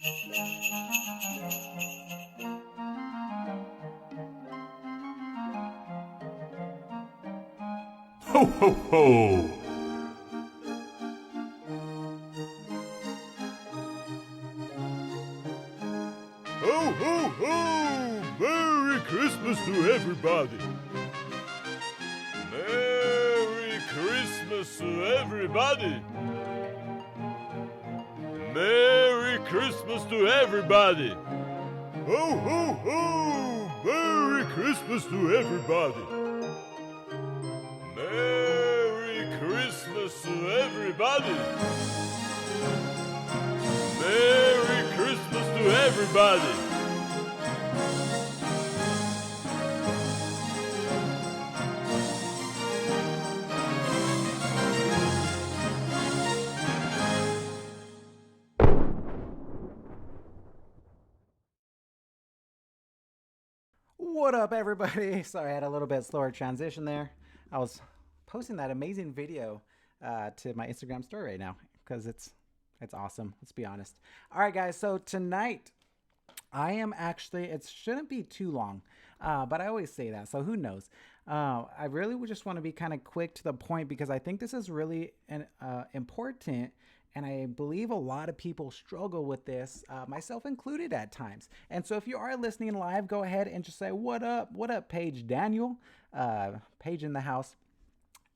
Ho, ho, ho! Ho, ho, ho! Merry Christmas to everybody! Merry Christmas to everybody! Merry Christmas to everybody! Ho, ho, ho! Merry Christmas to everybody! Merry Christmas to everybody! Merry Christmas to everybody! What up, everybody? Sorry, I had a little bit slower transition there. I was posting that amazing video to my Instagram story right now because it's awesome. Let's be honest. All right, guys. So tonight I am actually. It shouldn't be too long, but I always say that. So who knows? I really would just want to be kind of quick to the point because I think this is really important. And I believe a lot of people struggle with this, myself included at times. And so if you are listening live, go ahead and just say, "What up? What up, Paige Daniel?" Paige in the house.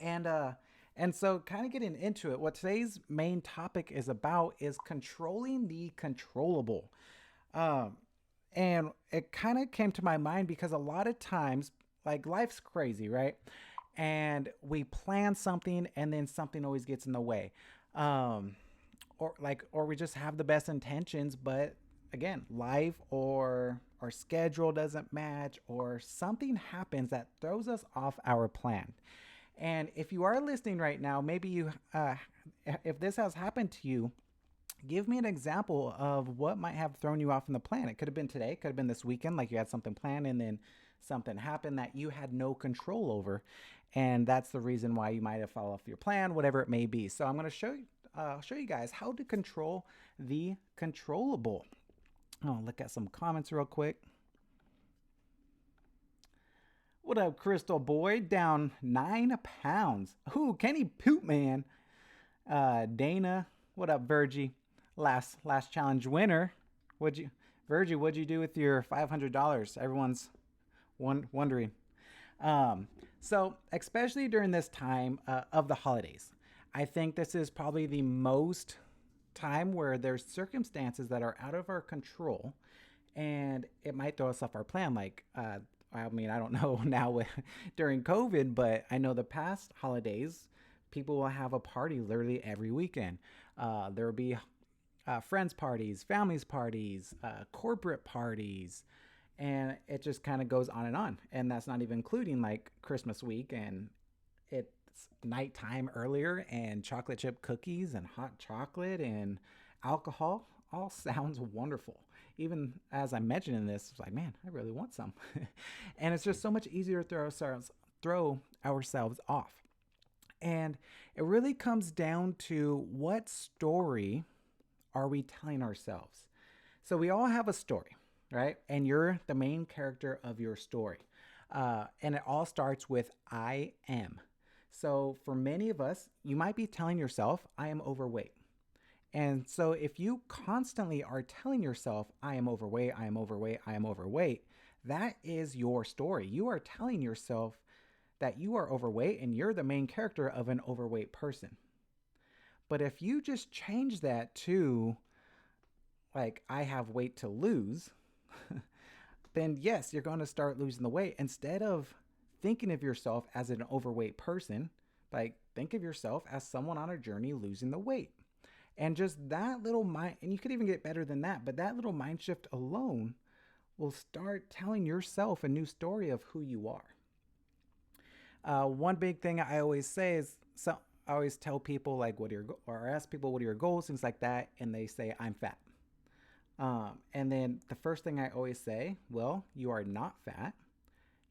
And uh and so kind of getting into it, what today's main topic is about is controlling the controllable. Um, and it kind of came to my mind because a lot of times, like life's crazy, right? And we plan something and then something always gets in the way. Um, or we just have the best intentions, but again, life or our schedule doesn't match or something happens that throws us off our plan. And if you are listening right now, maybe if this has happened to you, give me an example of what might have thrown you off in the plan. It could have been today, could have been this weekend, like you had something planned and then something happened that you had no control over. And that's the reason why you might have fallen off your plan, whatever it may be. So I'm going to show you guys how to control the controllable. Oh, look at some comments real quick. What up, Crystal Boy? Down 9 pounds. Ooh, Kenny Poop Man. Dana. What up, Virgie? Last challenge winner. Virgie? What'd you do with your $500? Everyone's wondering. Um, so especially during this time of the holidays, I think this is probably the most time where there's circumstances that are out of our control and it might throw us off our plan. Like, I mean, I don't know now during COVID, but I know the past holidays, people will have a party literally every weekend. There will be friends parties, families parties, corporate parties, and it just kind of goes on and on. And that's not even including like Christmas week and it's nighttime earlier and chocolate chip cookies and hot chocolate and alcohol. All sounds wonderful. Even as I'm mentioning this, it's like, man, I really want some. And it's just so much easier to throw ourselves off. And it really comes down to what story are we telling ourselves? So we all have a story, right? And you're the main character of your story. And it all starts with I am. So for many of us, you might be telling yourself, I am overweight. And so if you constantly are telling yourself, I am overweight, I am overweight, I am overweight, that is your story. You are telling yourself that you are overweight and you're the main character of an overweight person. But if you just change that to, like, I have weight to lose, then yes, you're going to start losing the weight. Instead of thinking of yourself as an overweight person, like, think of yourself as someone on a journey losing the weight. And just that little mind, and you could even get better than that, but that little mind shift alone will start telling yourself a new story of who you are. One big thing I always say is, so I always tell people like, what are your, or ask people, what are your goals, things like that, and they say, I'm fat. And then the first thing I always say, well, you are not fat.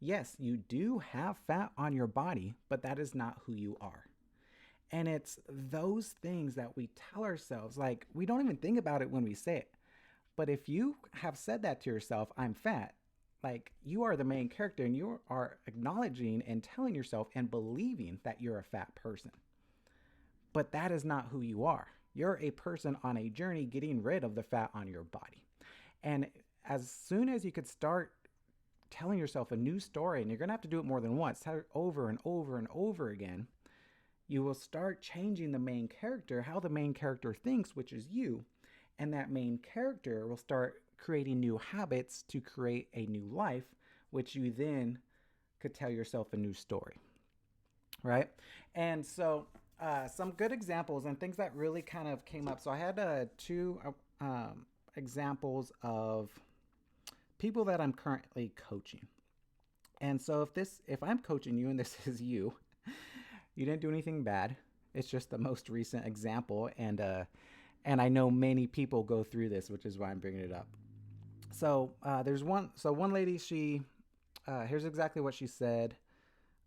Yes, you do have fat on your body, but that is not who you are. And it's those things that we tell ourselves, like we don't even think about it when we say it, But if you have said that to yourself, I'm fat, like you are the main character and you are acknowledging and telling yourself and believing that you're a fat person. But that is not who you are. You're a person on a journey getting rid of the fat on your body. And as soon as you could start telling yourself a new story, and you're going to have to do it more than once, tell it over and over and over again, you will start changing the main character, how the main character thinks, which is you. And that main character will start creating new habits to create a new life, which you then could tell yourself a new story, right? And so, some good examples and things that really kind of came up. So, I had two examples of people that I'm currently coaching. And so, if I'm coaching you and this is you, you didn't do anything bad. It's just the most recent example, and I know many people go through this, which is why I'm bringing it up. So there's one. So one lady, she here's exactly what she said.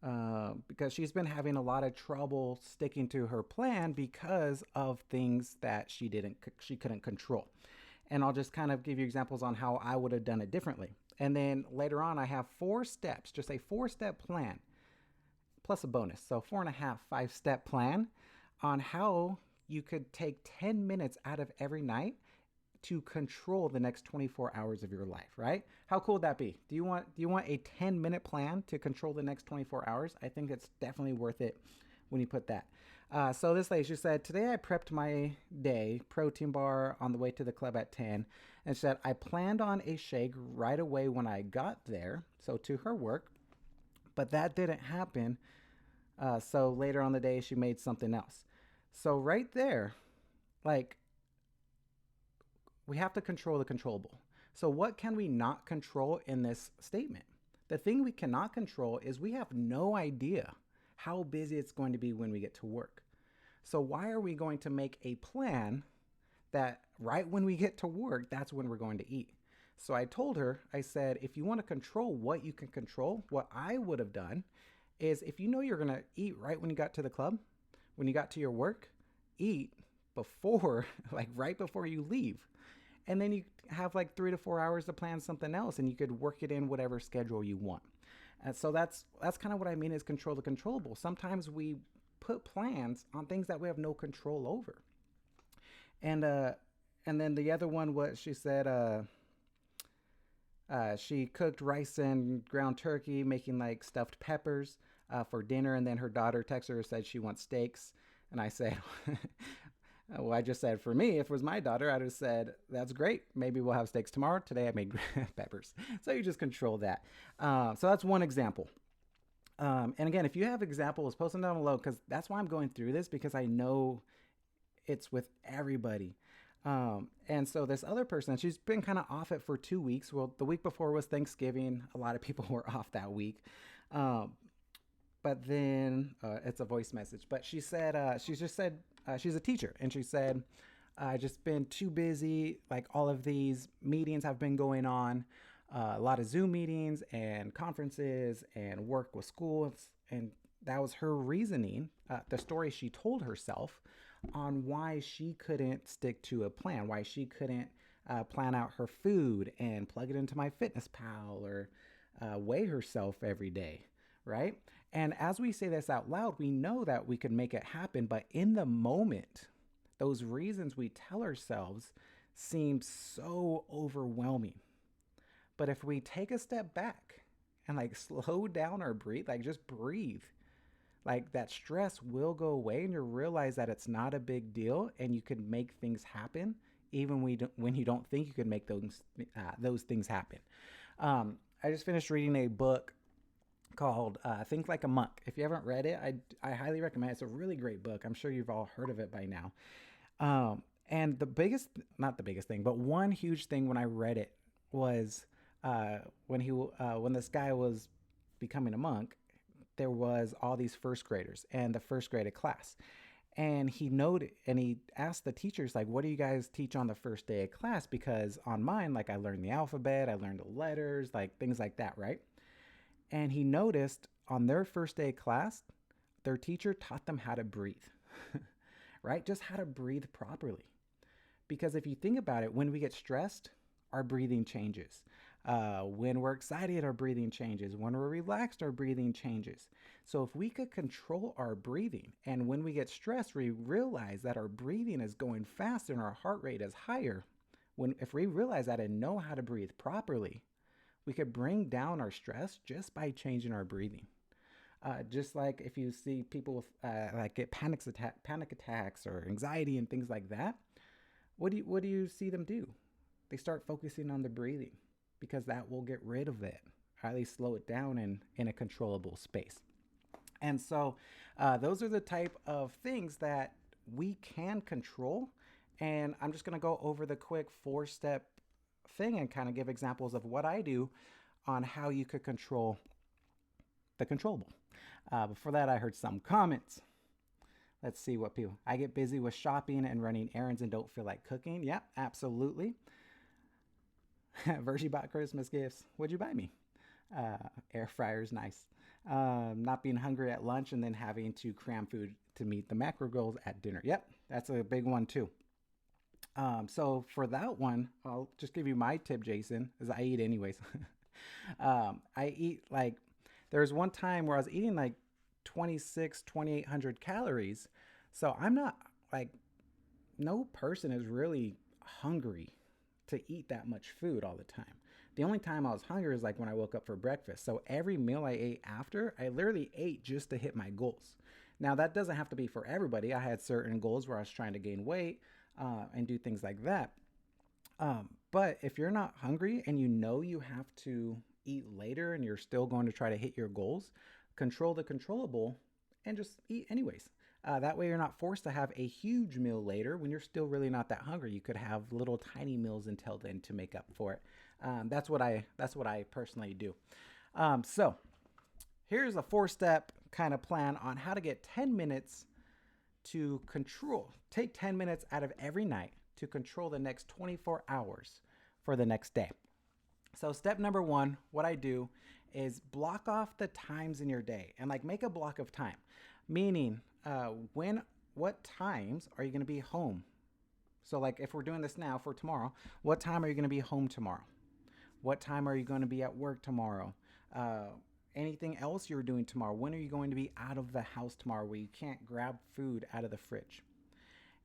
Because she's been having a lot of trouble sticking to her plan because of things that she couldn't control. And I'll just kind of give you examples on how I would have done it differently. And then later on, I have 4 steps, just a 4-step plan, plus a bonus. So 4.5, 5-step plan on how you could take 10 minutes out of every night to control the next 24 hours of your life, right? How cool would that be? Do you want a 10-minute plan to control the next 24 hours? I think it's definitely worth it when you put that. So this lady, she said, today I prepped my day, protein bar on the way to the club at 10, and said, I planned on a shake right away when I got there, so to her work, but that didn't happen. So later on the day, she made something else. So right there, like, we have to control the controllable. So what can we not control in this statement? The thing we cannot control is we have no idea how busy it's going to be when we get to work. So why are we going to make a plan that right when we get to work, that's when we're going to eat? So I told her, I said, if you want to control what you can control, what I would have done is if you know you're going to eat right when you got to the club, when you got to your work, eat before, like right before you leave. And then you have like 3 to 4 hours to plan something else, and you could work it in whatever schedule you want. And so that's kind of what I mean is control the controllable. Sometimes we put plans on things that we have no control over. And then the other one was she said she cooked rice and ground turkey, making like stuffed peppers for dinner, and then her daughter texted her and said she wants steaks. And I said, well, I just said, for me, if it was my daughter, I'd have said, that's great. Maybe we'll have steaks tomorrow. Today I made peppers. So you just control that. So that's one example. And again, if you have examples, post them down below, because that's why I'm going through this, because I know it's with everybody. And so this other person, she's been kind of off it for 2 weeks. Well, the week before was Thanksgiving. A lot of people were off that week. But then it's a voice message. But she said, she's a teacher. And she said, I've just been too busy. Like all of these meetings have been going on, a lot of Zoom meetings and conferences and work with schools. And that was her reasoning, the story she told herself on why she couldn't stick to a plan, why she couldn't plan out her food and plug it into MyFitnessPal or weigh herself every day, right? And as we say this out loud, we know that we could make it happen, but in the moment, those reasons we tell ourselves seem so overwhelming. But if we take a step back and like slow down or breathe, like just breathe, like that stress will go away and you'll realize that it's not a big deal and you can make things happen even when you don't think you can make those things happen. I just finished reading a book called Think Like a Monk. If you haven't read it, I highly recommend it. It's a really great book. I'm sure you've all heard of it by now. And not the biggest thing, but one huge thing when I read it was when this guy was becoming a monk, there was all these first graders and the first grade class. And he asked the teachers, like, what do you guys teach on the first day of class? Because on mine, like I learned the alphabet, I learned the letters, like things like that, right? And he noticed on their first day of class, their teacher taught them how to breathe, right? Just how to breathe properly. Because if you think about it, when we get stressed, our breathing changes. When we're excited, our breathing changes. When we're relaxed, our breathing changes. So if we could control our breathing, and when we get stressed, we realize that our breathing is going faster and our heart rate is higher. If we realize that and know how to breathe properly, we could bring down our stress just by changing our breathing. Just like if you see people with, like get panic attacks or anxiety and things like that, what do you see them do? They start focusing on the breathing because that will get rid of it, or at least slow it down in a controllable space. And so those are the type of things that we can control. And I'm just going to go over the quick 4-step thing and kind of give examples of what I do on how you could control the controllable. Before that, I heard some comments. Let's see what people. I get busy with shopping and running errands and don't feel like cooking. Yep, absolutely. Virgie bought Christmas gifts. What'd you buy me? Air fryer's nice. Not being hungry at lunch and then having to cram food to meet the macro goals at dinner. Yep, that's a big one too. So for that one, I'll just give you my tip, Jason, as I eat anyways. I eat like, there's one time where I was eating like 2,800 calories. So I'm not like, no person is really hungry to eat that much food all the time. The only time I was hungry is like when I woke up for breakfast. So every meal I ate after, I literally ate just to hit my goals. Now that doesn't have to be for everybody. I had certain goals where I was trying to gain weight and do things like that. But if you're not hungry and you know you have to eat later and you're still going to try to hit your goals, control the controllable and just eat anyways. That way you're not forced to have a huge meal later when you're still really not that hungry. You could have little tiny meals until then to make up for it. That's what I personally do. So here's a 4-step kind of plan on how to get 10 minutes to control. Take 10 minutes out of every night to control the next 24 hours for the next day. So step number 1, what I do is block off the times in your day and like make a block of time, meaning what times are you going to be home? So like if we're doing this now for tomorrow, what time are you going to be home tomorrow? What time are you going to be at work tomorrow? Anything else you're doing tomorrow? When are you going to be out of the house tomorrow where you can't grab food out of the fridge?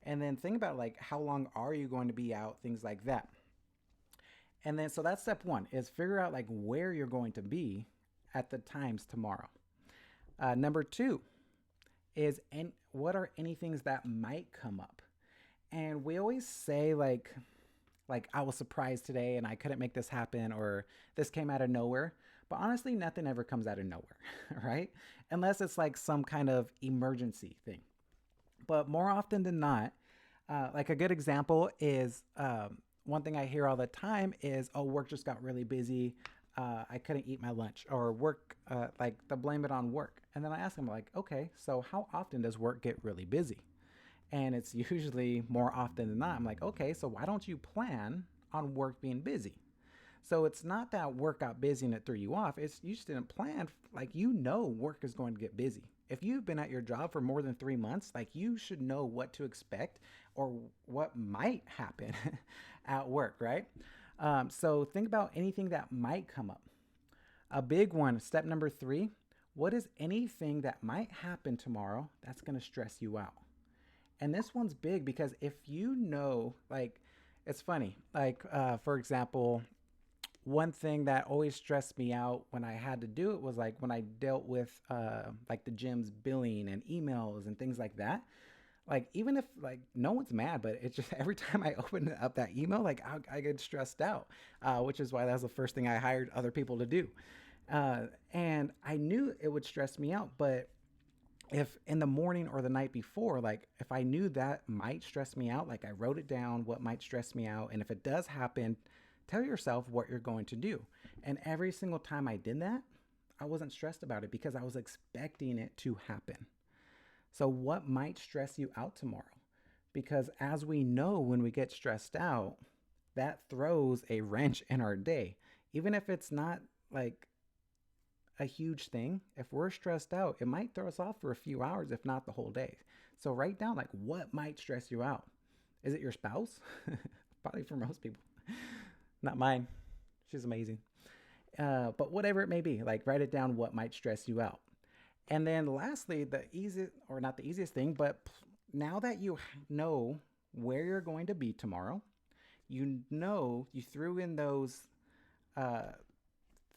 And then think about like how long are you going to be out, things like that. And then so that's step 1 is figure out like where you're going to be at the times tomorrow. Number 2 is what are any things that might come up? And we always say like I was surprised today and I couldn't make this happen, or this came out of nowhere. But honestly, nothing ever comes out of nowhere, right? Unless it's like some kind of emergency thing. But more often than not, like a good example is one thing I hear all the time is, oh, work just got really busy. I couldn't eat my lunch, or work, like they blame it on work. And then I ask them like, okay, so how often does work get really busy? And it's usually more often than not. I'm like, okay, so why don't you plan on work being busy? So it's not that work got busy and it threw you off. It's you just didn't plan. Like, work is going to get busy. If you've been at your job for more than 3 months, like you should know what to expect or what might happen at work, right? So think about anything that might come up. A big one, step number 3, what is anything that might happen tomorrow that's going to stress you out? And this one's big because if you know, like, it's funny. Like, for example, one thing that always stressed me out when I had to do it was like when I dealt with like the gym's billing and emails and things like that. Like even if like no one's mad, but it's just every time I open up that email, like I get stressed out, which is why that was the first thing I hired other people to do. And I knew it would stress me out, but if in the morning or the night before, like if I knew that might stress me out, like I wrote it down, what might stress me out. And if it does happen, tell yourself what you're going to do. And every single time I did that, I wasn't stressed about it because I was expecting it to happen. So what might stress you out tomorrow? Because as we know, when we get stressed out, that throws a wrench in our day. Even if it's not like a huge thing, if we're stressed out, it might throw us off for a few hours, if not the whole day. So write down like what might stress you out. Is it your spouse? Probably for most people. Not mine. She's amazing. But whatever it may be, like write it down what might stress you out. And then lastly, the easiest, or not the easiest thing, but now that you know where you're going to be tomorrow, you know you threw in those uh,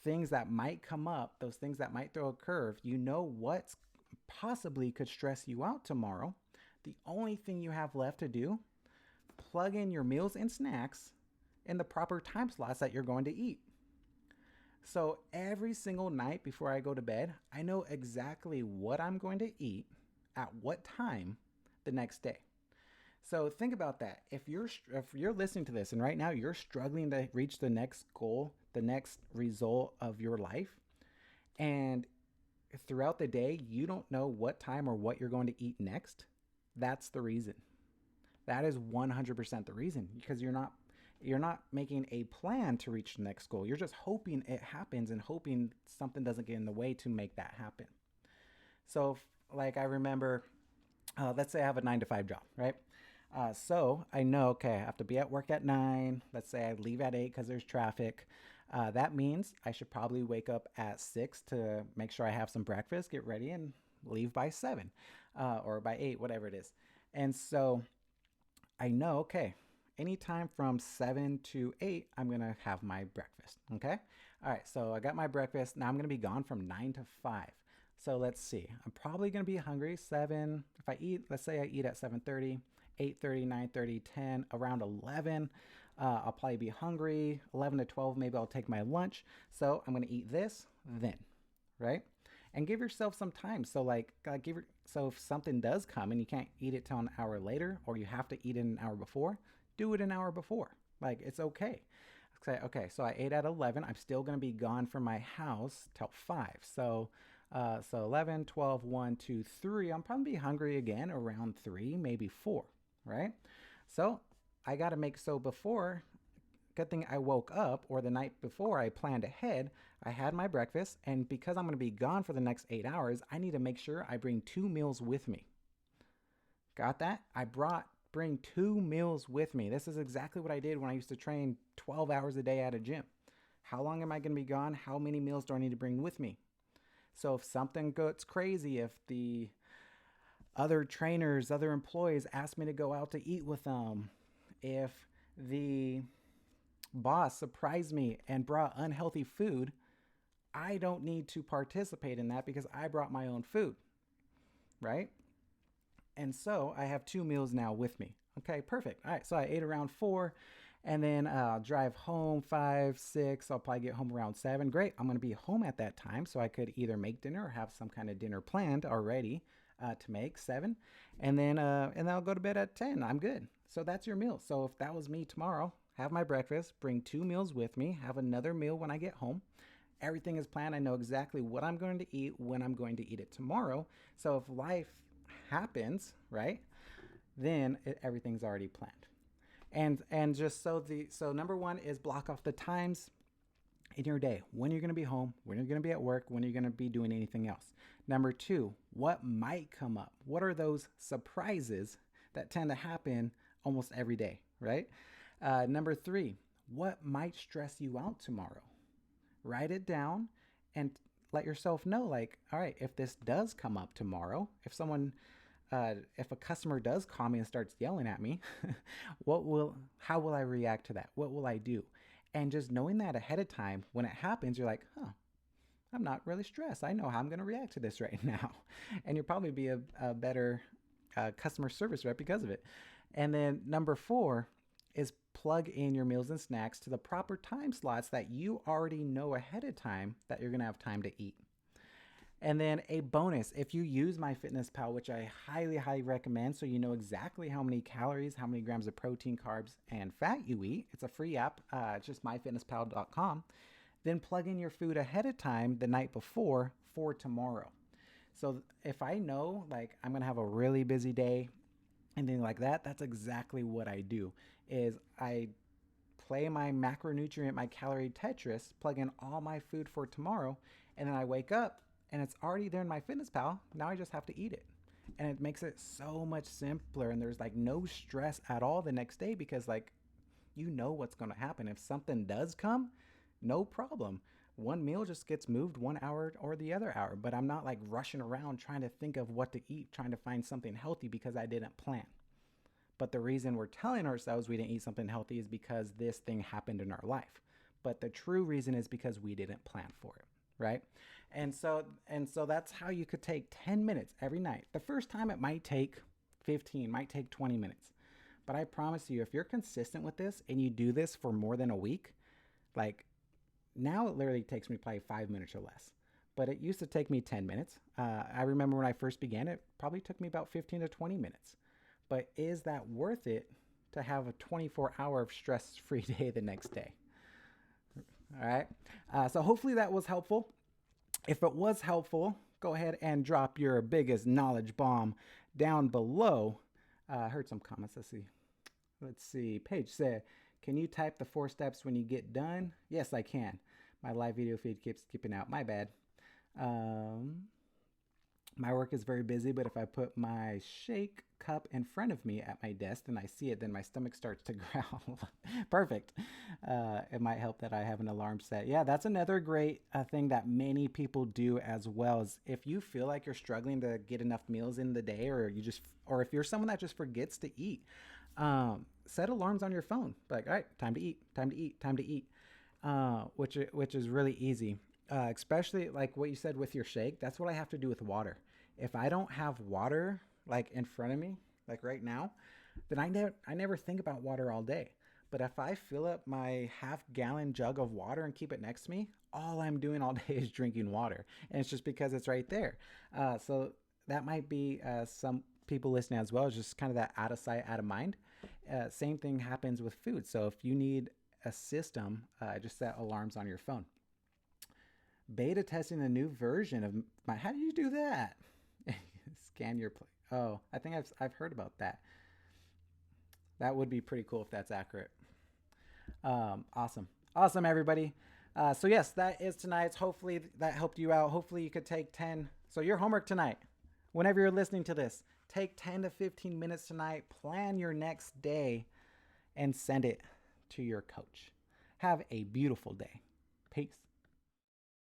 things that might come up, those things that might throw a curve, you know what's possibly could stress you out tomorrow. The only thing you have left to do, plug in your meals and snacks in the proper time slots that you're going to eat. So every single night before I go to bed, I know exactly what I'm going to eat at what time the next day. So think about that. If you're listening to this and right now you're struggling to reach the next goal, the next result of your life, and throughout the day you don't know what time or what you're going to eat next, that's the reason. That is 100% the reason because you're not making a plan to reach the next goal. You're just hoping it happens and hoping something doesn't get in the way to make that happen. So, like I remember, let's say I have a 9 to 5 job, right? So I know, okay, I have to be at work at 9. Let's say I leave at 8 because there's traffic. That means I should probably wake up at 6 to make sure I have some breakfast, get ready, and leave by 7 or by 8, whatever it is. And so I know, okay, anytime from 7 to 8, I'm going to have my breakfast. Okay. All right. So I got my breakfast. Now I'm going to be gone from 9 to 5. So let's see. I'm probably going to be hungry 7. If I eat, let's say I eat at 7:30, 8:30, 9:30, 10, around 11. I'll probably be hungry 11 to 12. Maybe I'll take my lunch. So I'm going to eat this then, right? And give yourself some time. So like so if something does come and you can't eat it till an hour later, or you have to eat it an hour before, do it an hour before. Like it's okay. Say, okay, so I ate at 11. I'm still going to be gone from my house till 5. So 11, 12, 1, 2, 3. I'm probably be hungry again around 3, maybe 4, right? So I got to make so before. Good thing I woke up, or the night before I planned ahead. I had my breakfast, and because I'm going to be gone for the next 8 hours, I need to make sure I bring 2 meals with me. Got that? Bring 2 meals with me. This is exactly what I did when I used to train 12 hours a day at a gym. How long am I going to be gone? How many meals do I need to bring with me? So if something gets crazy, if the other trainers, other employees ask me to go out to eat with them, if the boss surprised me and brought unhealthy food, I don't need to participate in that because I brought my own food, right? And so I have 2 meals now with me. Okay, perfect. All right, so I ate around 4, and then I'll drive home 5, 6. I'll probably get home around 7. Great, I'm going to be home at that time, so I could either make dinner or have some kind of dinner planned already to make 7, and then I'll go to bed at 10. I'm good. So that's your meal. So if that was me tomorrow, have my breakfast, bring 2 meals with me, have another meal when I get home. Everything is planned. I know exactly what I'm going to eat, when I'm going to eat it tomorrow. So if life happens, right, then everything's already planned. And just so number one is block off the times in your day when you're going to be home, when you're going to be at work, when you're going to be doing anything else. Number two, what might come up? What are those surprises that tend to happen almost every day, right? Number three, what might stress you out tomorrow? Write it down and let yourself know, like, all right, if this does come up tomorrow, if a customer does call me and starts yelling at me, how will I react to that? What will I do? And just knowing that ahead of time, when it happens, you're like, huh, I'm not really stressed. I know how I'm going to react to this right now. And you'll probably be a better customer service rep because of it. And then number four is plug in your meals and snacks to the proper time slots that you already know ahead of time that you're going to have time to eat. And then a bonus, if you use MyFitnessPal, which I highly, highly recommend, so you know exactly how many calories, how many grams of protein, carbs, and fat you eat. It's a free app, just myfitnesspal.com. Then plug in your food ahead of time the night before for tomorrow. So if I know, like, I'm going to have a really busy day and things like that, that's exactly what I do, is I play my macronutrient, my calorie Tetris, plug in all my food for tomorrow, and then I wake up and it's already there in MyFitnessPal. Now I just have to eat it. And it makes it so much simpler, and there's like no stress at all the next day because, like, you know what's going to happen. If something does come, no problem. One meal just gets moved 1 hour or the other hour, but I'm not like rushing around trying to think of what to eat, trying to find something healthy because I didn't plan. But the reason we're telling ourselves we didn't eat something healthy is because this thing happened in our life. But the true reason is because we didn't plan for it, right? And so that's how you could take 10 minutes every night. The first time it might take 15, might take 20 minutes. But I promise you, if you're consistent with this and you do this for more than a week, like now it literally takes me probably 5 minutes or less. But it used to take me 10 minutes. I remember when I first began, it probably took me about 15 to 20 minutes. But is that worth it to have a 24-hour stress-free day the next day? All right. So hopefully that was helpful. If it was helpful, go ahead and drop your biggest knowledge bomb down below. I heard some comments. Let's see. Paige said, can you type the 4 steps when you get done? Yes, I can. My live video feed keeps skipping out. My bad. My work is very busy, but if I put my shake cup in front of me at my desk and I see it, then my stomach starts to growl. Perfect. It might help that I have an alarm set. Yeah, that's another great thing that many people do as well. Is if you feel like you're struggling to get enough meals in the day, or if you're someone that just forgets to eat, set alarms on your phone. Like, all right, time to eat, time to eat, time to eat, which is really easy. Especially like what you said with your shake. That's what I have to do with water. If I don't have water like in front of me, like right now, then I never think about water all day. But if I fill up my half-gallon jug of water and keep it next to me, all I'm doing all day is drinking water, and it's just because it's right there. So that might be some people listening as well. It's just kind of that out of sight, out of mind. Same thing happens with food. So if you need a system, just set alarms on your phone. Beta testing a new version of my. How do you do that? Scan your plate. Oh, I think I've heard about that. That would be pretty cool if that's accurate. Awesome, everybody. So yes, that is tonight's. Hopefully that helped you out. Hopefully you could take 10. So your homework tonight, whenever you're listening to this, take 10 to 15 minutes tonight. Plan your next day, and send it to your coach. Have a beautiful day. Peace.